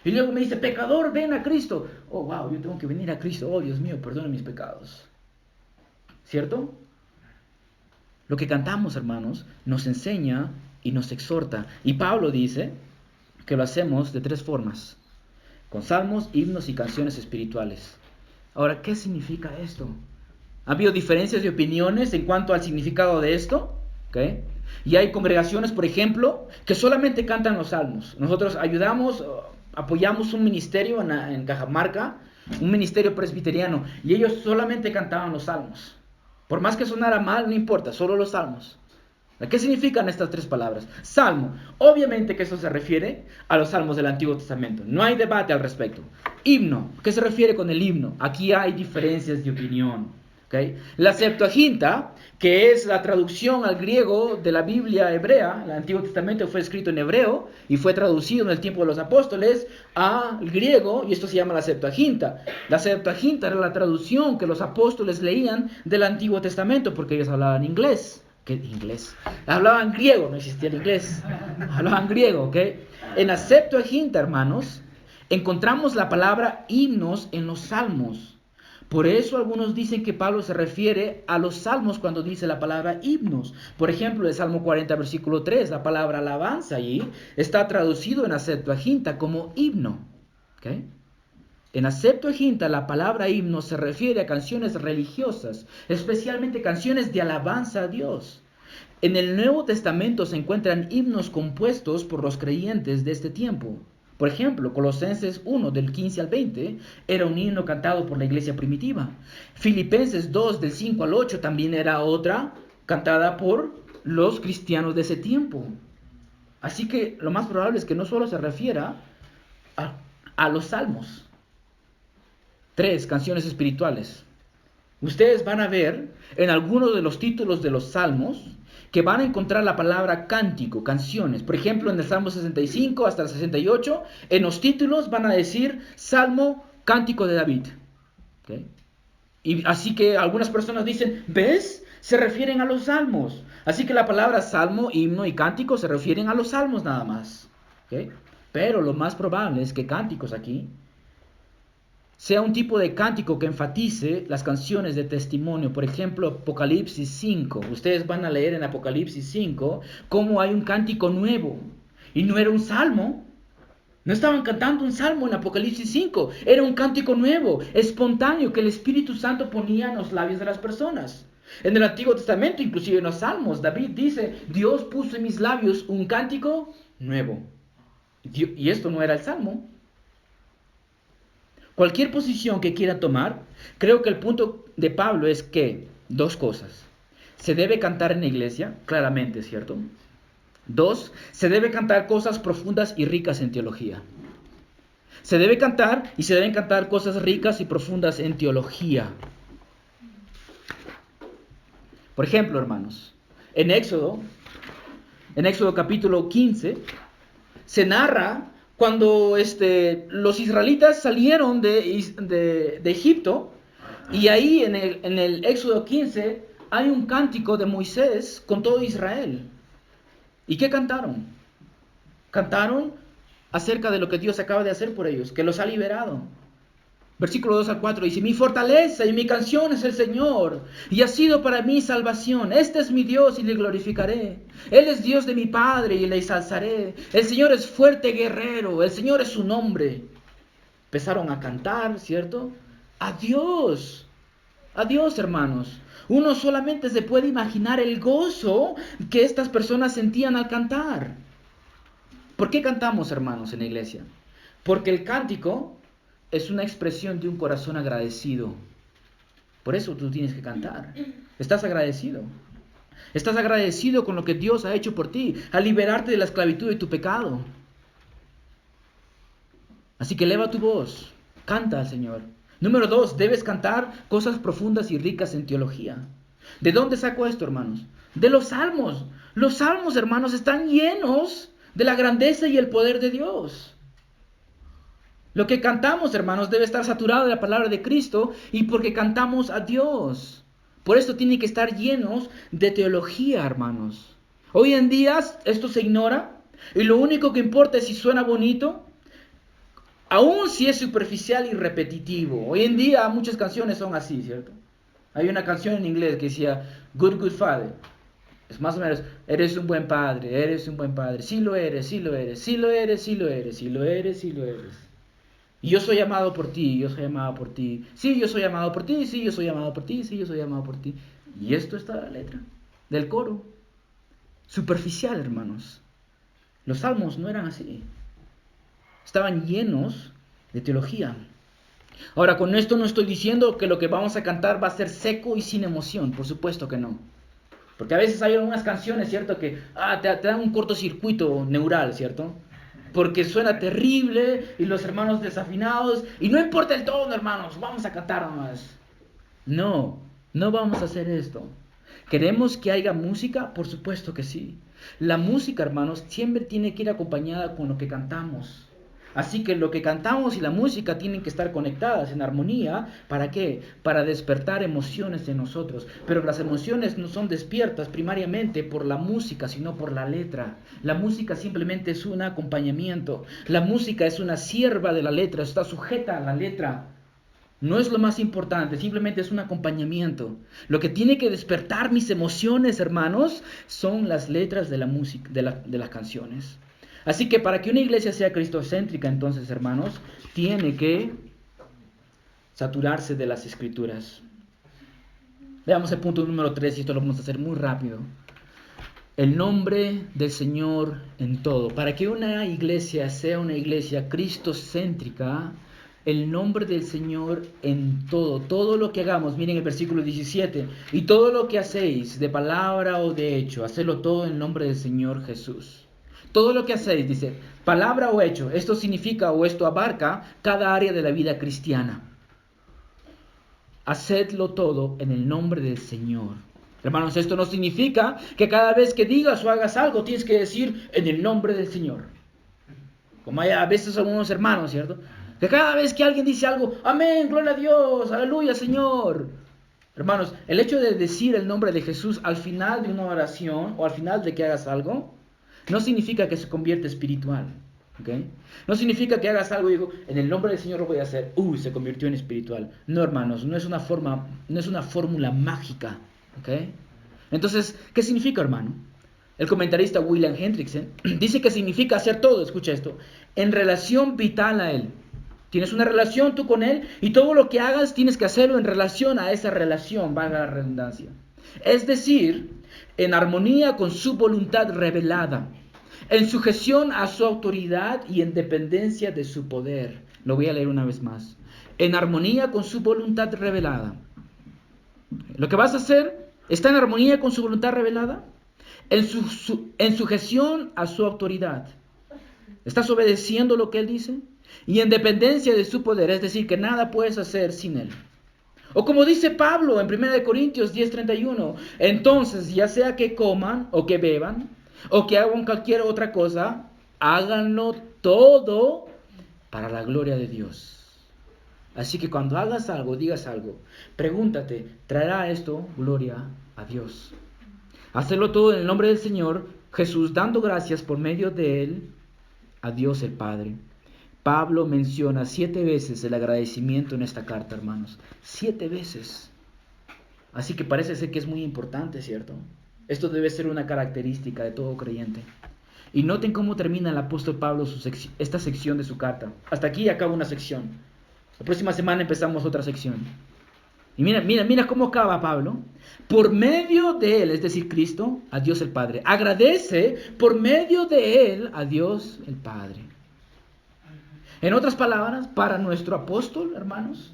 Y luego me dice: pecador, ven a Cristo. Oh, wow, yo tengo que venir a Cristo. Oh, Dios mío, perdona mis pecados. ¿Cierto? Lo que cantamos, hermanos, nos enseña y nos exhorta. Y Pablo dice que lo hacemos de tres formas. con salmos, himnos y canciones espirituales. Ahora, ¿qué significa esto? ¿Ha habido diferencias de opiniones en cuanto al significado de esto? ¿Okay? Y hay congregaciones, por ejemplo, que solamente cantan los salmos. Nosotros ayudamos, apoyamos un ministerio en Cajamarca, un ministerio presbiteriano, y ellos solamente cantaban los salmos. Por más que sonara mal, no importa, solo los salmos. ¿Qué significan estas tres palabras? Salmo, obviamente que eso se refiere a los salmos del Antiguo Testamento. No hay debate al respecto. Himno, ¿qué se refiere con el himno? Aquí hay diferencias de opinión. ¿Okay? La Septuaginta, que es la traducción al griego de la Biblia hebrea, el Antiguo Testamento fue escrito en hebreo y fue traducido en el tiempo de los apóstoles al griego, y esto se llama la Septuaginta. La Septuaginta era la traducción que los apóstoles leían del Antiguo Testamento porque ellos hablaban inglés. ¿Qué inglés? Hablaban griego, no existía el inglés. Hablaban griego, ¿ok? En la Septuaginta, hermanos, encontramos la palabra himnos en los salmos. Por eso algunos dicen que Pablo se refiere a los salmos cuando dice la palabra himnos. Por ejemplo, el Salmo 40, versículo 3, la palabra alabanza allí está traducido en la Septuaginta como himno. ¿Ok? En la Septuaginta la palabra himno se refiere a canciones religiosas, especialmente canciones de alabanza a Dios. En el Nuevo Testamento se encuentran himnos compuestos por los creyentes de este tiempo. Por ejemplo, Colosenses 1, del 15 al 20, era un himno cantado por la iglesia primitiva. Filipenses 2, del 5 al 8, también era otra cantada por los cristianos de ese tiempo. Así que lo más probable es que no solo se refiera a los salmos. 3, canciones espirituales. Ustedes van a ver en algunos de los títulos de los salmos que van a encontrar la palabra cántico, canciones. Por ejemplo, en el Salmo 65 hasta el 68, en los títulos van a decir Salmo, cántico de David. ¿Okay? Y así que algunas personas dicen, ¿ves? Se refieren a los salmos. Así que la palabra salmo, himno y cántico se refieren a los salmos nada más. ¿Okay? Pero lo más probable es que cánticos aquí sea un tipo de cántico que enfatice las canciones de testimonio. Por ejemplo, Apocalipsis 5. Ustedes van a leer en Apocalipsis 5 cómo hay un cántico nuevo. Y no era un salmo. No estaban cantando un salmo en Apocalipsis 5. Era un cántico nuevo, espontáneo, que el Espíritu Santo ponía en los labios de las personas. En el Antiguo Testamento, inclusive en los Salmos, David dice, Dios puso en mis labios un cántico nuevo. Y esto no era el salmo. Cualquier posición que quiera tomar, creo que el punto de Pablo es que, dos cosas. Se debe cantar en la iglesia, claramente, ¿cierto? 2, se debe cantar cosas profundas y ricas en teología. Se debe cantar y se deben cantar cosas ricas y profundas en teología. Por ejemplo, hermanos, en Éxodo capítulo 15, se narra cuando los israelitas salieron de Egipto, y ahí en el Éxodo 15 hay un cántico de Moisés con todo Israel. ¿Y qué cantaron? Cantaron acerca de lo que Dios acaba de hacer por ellos, que los ha liberado. Versículo 2 al 4 dice, mi fortaleza y mi canción es el Señor, y ha sido para mí salvación. Este es mi Dios y le glorificaré. Él es Dios de mi Padre y le ensalzaré. El Señor es fuerte guerrero, el Señor es su nombre. Empezaron a cantar, ¿cierto? A Dios, hermanos. Uno solamente se puede imaginar el gozo que estas personas sentían al cantar. ¿Por qué cantamos, hermanos, en la iglesia? Porque el cántico es una expresión de un corazón agradecido. Por eso tú tienes que cantar. Estás agradecido. Estás agradecido con lo que Dios ha hecho por ti, al liberarte de la esclavitud de tu pecado. Así que eleva tu voz, canta al Señor. Número 2, debes cantar cosas profundas y ricas en teología. ¿De dónde saco esto, hermanos? De los salmos. Los salmos, hermanos, están llenos de la grandeza y el poder de Dios. Lo que cantamos, hermanos, debe estar saturado de la palabra de Cristo, y porque cantamos a Dios. Por esto tiene que estar llenos de teología, hermanos. Hoy en día esto se ignora, y lo único que importa es si suena bonito, aun si es superficial y repetitivo. Hoy en día muchas canciones son así, ¿cierto? Hay una canción en inglés que decía, Good Father. Es más o menos, eres un buen padre, eres un buen padre. Sí lo eres, sí lo eres, sí lo eres, sí lo eres, sí lo eres, sí lo eres. Y yo soy amado por ti, yo soy amado por ti. Sí, yo soy amado por ti, sí, yo soy amado por ti, sí, yo soy amado por ti. Y esto está en la letra del coro. Superficial, hermanos. Los salmos no eran así. Estaban llenos de teología. Ahora, con esto no estoy diciendo que lo que vamos a cantar va a ser seco y sin emoción. Por supuesto que no. Porque a veces hay algunas canciones, ¿cierto? Que te dan un cortocircuito neural, ¿cierto? Porque suena terrible y los hermanos desafinados. Y no importa el tono, hermanos, vamos a cantar nomás. No, no vamos a hacer esto. ¿Queremos que haya música? Por supuesto que sí. La música, hermanos, siempre tiene que ir acompañada con lo que cantamos. Así que lo que cantamos y la música tienen que estar conectadas en armonía. ¿Para qué? Para despertar emociones en nosotros. Pero las emociones no son despiertas primariamente por la música, sino por la letra. La música simplemente es un acompañamiento. La música es una sierva de la letra, está sujeta a la letra. No es lo más importante, simplemente es un acompañamiento. Lo que tiene que despertar mis emociones, hermanos, son las letras de la música, de las canciones. Así que para que una iglesia sea cristocéntrica, entonces, hermanos, tiene que saturarse de las escrituras. Veamos el punto número 3, y esto lo vamos a hacer muy rápido. El nombre del Señor en todo. Para que una iglesia sea una iglesia cristocéntrica, el nombre del Señor en todo. Todo lo que hagamos, miren el versículo 17. Y todo lo que hacéis, de palabra o de hecho, hacedlo todo en nombre del Señor Jesús. Todo lo que hacéis, dice, palabra o hecho. Esto significa o esto abarca cada área de la vida cristiana. Hacedlo todo en el nombre del Señor. Hermanos, esto no significa que cada vez que digas o hagas algo tienes que decir en el nombre del Señor. Como hay a veces algunos hermanos, ¿cierto? Que cada vez que alguien dice algo, amén, gloria a Dios, aleluya, Señor. Hermanos, el hecho de decir el nombre de Jesús al final de una oración o al final de que hagas algo, no significa que se convierta espiritual. ¿Okay? No significa que hagas algo y digo, en el nombre del Señor lo voy a hacer. Se convirtió en espiritual. No, hermanos, no es una fórmula mágica. ¿Okay? Entonces, ¿qué significa, hermano? El comentarista William Hendrickson dice que significa hacer todo, escucha esto, en relación vital a Él. Tienes una relación tú con Él y todo lo que hagas tienes que hacerlo en relación a esa relación, valga la redundancia. Es decir, en armonía con su voluntad revelada, en sujeción a su autoridad y en dependencia de su poder. Lo voy a leer una vez más. En armonía con su voluntad revelada. Lo que vas a hacer está en armonía con su voluntad revelada, en sujeción a su autoridad. ¿Estás obedeciendo lo que Él dice? Y en dependencia de su poder, es decir, que nada puedes hacer sin Él. O como dice Pablo en 1 Corintios 10:31, entonces ya sea que coman o que beban o que hagan cualquier otra cosa, háganlo todo para la gloria de Dios. Así que cuando hagas algo, digas algo, pregúntate, ¿traerá esto gloria a Dios? Hacerlo todo en el nombre del Señor Jesús, dando gracias por medio de Él a Dios el Padre. Pablo menciona 7 veces el agradecimiento en esta carta, hermanos. 7 veces. Así que parece ser que es muy importante, ¿cierto? Esto debe ser una característica de todo creyente. Y noten cómo termina el apóstol Pablo esta sección de su carta. Hasta aquí acaba una sección. La próxima semana empezamos otra sección. Y mira cómo acaba Pablo. Por medio de Él, es decir, Cristo, a Dios el Padre. Agradece por medio de Él a Dios el Padre. En otras palabras, para nuestro apóstol, hermanos,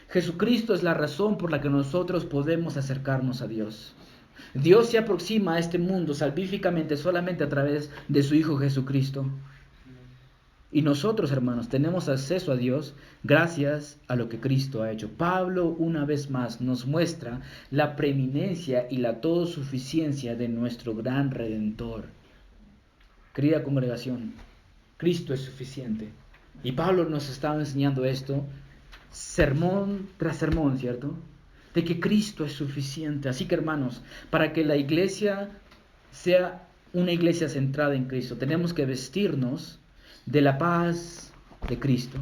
Jesucristo es la razón por la que nosotros podemos acercarnos a Dios. Dios se aproxima a este mundo salvíficamente solamente a través de su Hijo Jesucristo. Y nosotros, hermanos, tenemos acceso a Dios gracias a lo que Cristo ha hecho. Pablo, una vez más, nos muestra la preeminencia y la todosuficiencia de nuestro gran Redentor. Querida congregación, Cristo es suficiente. Y Pablo nos estaba enseñando esto, sermón tras sermón, ¿cierto? De que Cristo es suficiente. Así que, hermanos, para que la iglesia sea una iglesia centrada en Cristo, tenemos que vestirnos de la paz de Cristo.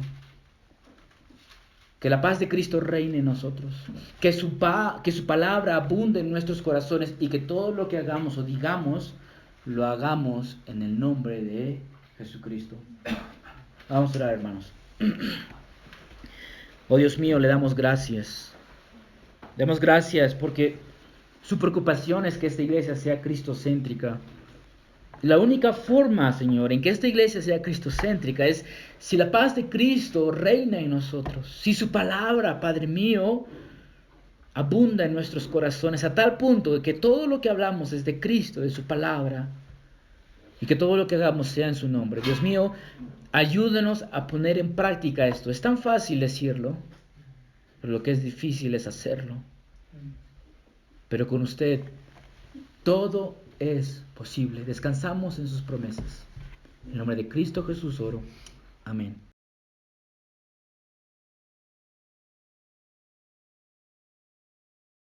Que la paz de Cristo reine en nosotros. Que su palabra abunde en nuestros corazones y que todo lo que hagamos o digamos, lo hagamos en el nombre de Jesucristo. Vamos a orar, hermanos. Oh Dios mío, le damos gracias. Damos gracias porque su preocupación es que esta iglesia sea cristocéntrica. La única forma, Señor, en que esta iglesia sea cristocéntrica es si la paz de Cristo reina en nosotros, si su palabra, Padre mío, abunda en nuestros corazones a tal punto de que todo lo que hablamos es de Cristo, de su palabra, y que todo lo que hagamos sea en su nombre. Dios mío, ayúdenos a poner en práctica esto. Es tan fácil decirlo, pero lo que es difícil es hacerlo. Pero con usted todo es posible. Descansamos en sus promesas. En el nombre de Cristo Jesús oro. Amén.